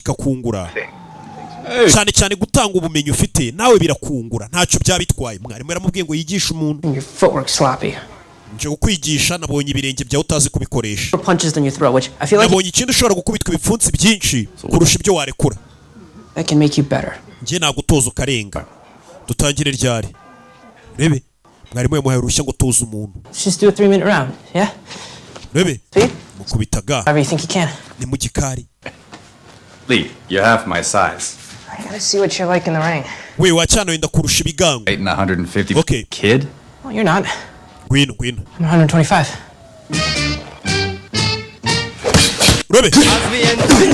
ikakungura cyane cyane gutanga ubumenyi ufite nawe birakungura ntacyo byabitwaye mwarimu yaramubwiye ngo yigishe umuntu nje kukwigisha nabonye ibirenge byawe utazi kubikoresha nabonye ikindi ushobora gukubitwa ibipfunsi byinshi kurusha ibyo warekura njye nagutoza ukarenga dutangire ryari rebe mwarimu yamuhaye uruhushya ngo toza umuntu rebe mukubitaga ni mu gikari Lee, you're half my size. I gotta see what you're like in the ring. We wachana wenda kurusha ibigango. 8 and 150. Okay. Kid? Well, you're not. Gwino. I'm 125. Rebe.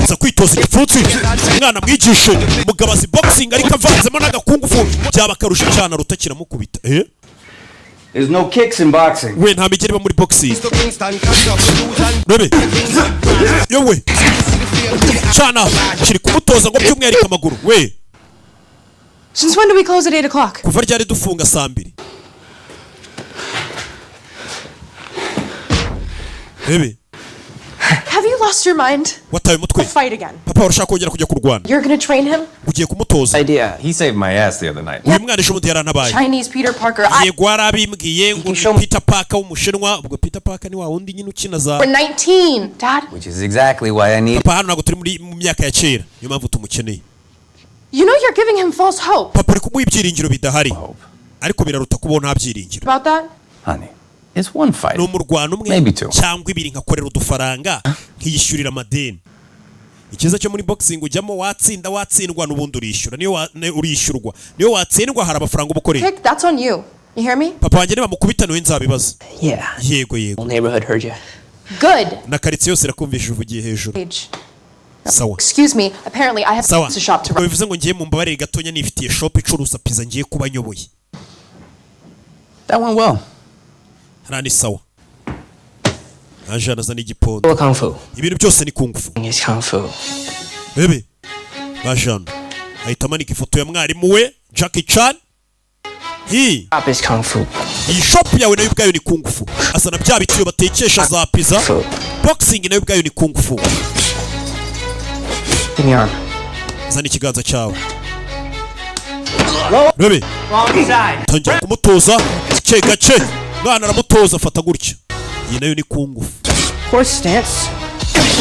Za kwitoza igipfutsi. Mwana mwigishe mugabazi boxing ariko avanzemo n'agakungufu byaba karusha cyane rutakira mukubita. There's no kicks in boxing. We nta migeri ba muri boxing. Rebe. Yowe. Chana, kiri kumutoza ngo byumwereka amaguru. We. Since when do we close at 8 o'clock? Kuva ryari dufunga saa 2. Rebe. Have you lost your mind? Wataye mutwe. Fight again. Papa urashaka kongera kujya kurwana. You're gonna train him? Ugiye kumutoza. Idea. He saved my ass the other night. Uyu mwana ejo bundi yaranabaye. Chinese Peter Parker. Yego arabimbwiye ngo Peter Parker w'umushinwa ubwo Peter Parker ni wa wundi nyine ukina za. We're 19, Dad. Which is exactly why I need. Papa hano ntabwo turi mu myaka ya kera. Niyo mpamvu tumukeneye. You know you're giving him false hope. Papa uri kumuha ibyiringiro bidahari. Ariko biraruta kubona nta byiringiro. About that? Honey. It's one fight. No murwana umwe cyangwa ibiri nkakorera udufaranga nkiyishyurira amadeni. Ikiza cyo muri boxing ujyamo watsindwa n'ubundi urishyura niyo urishyurwa niyo watsindwa hari amafaranga ubukorera. That's on you. You hear me? Papa wanjye niba mukubita niwe nzabibaza. Yeah. Yego. Neighborhood heard you. Good. Na karitsiye yose irakumvisha uvugiye hejuru. Sawa. Excuse me. Apparently I have a shop to run. Bivuze ngo ngiye mu mbabarire gatonya nifitiye shop icuruza pizza ngiye kuba nyoboye. That went well. Rani sawa. Ajana zana igipondo. Kung fu. Ibintu byose ni kung fu. It's kung fu. Bebe. Ajana. Ahita manika ifoto ya mwarimu we Jackie Chan. Shop is kung fu. Iyi shop yawe nayo ubwayo ni kung fu. Asana bya bitiyo batekesha za pizza. Boxing nayo ubwayo ni kung fu. Give me your arm. Zana ikiganza cyawe. Bebe. Tangira kumutoza gace. Mwana aramutoza fata gutya. Iyi nayo ni kungufu. Horse stance.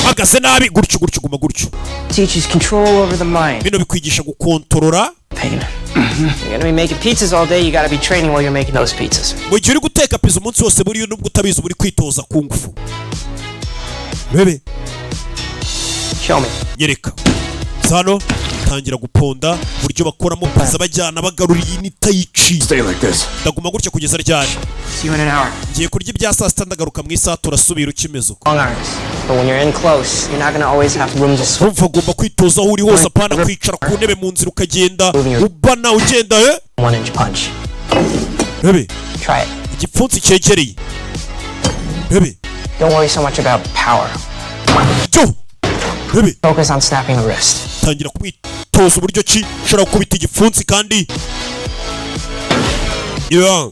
Magaze nabi gutyo guma gutyo. Teaches control over the mind. Bino bikwigisha gukontorora. Pain. You're gonna be making pizzas all day. You gotta be training while you're making those pizzas. Mu gihe uri guteka pizza umunsi wose buri nubwo utabizi buri kwitoza kungufu. Bebe. Show me. Yereka. Sano tangira guponda buryo bakoramo pizza bajyana bagaruriye ni tayici. Stay like this. Ndaguma gutya kugeza ryari. See you in an hour. Ngiye kurya ibya saa sita ndagaruka mu isaha turasubira ukimeze uko. Long arms. But when you're in close, you're not gonna always have room to swim. Urumva ugomba kwitoza aho uri hose apana kwicara ku ntebe mu nzira ukagenda ubana ugenda 1-inch punch. Bebe. Try it. Igipfunsi cyegereye. Bebe. Don't worry so much about power. Jo. Bebe. Focus on snapping the wrist. Tangira kumwitoza uburyo ki ushobora gukubita igipfunsi kandi. Yeah.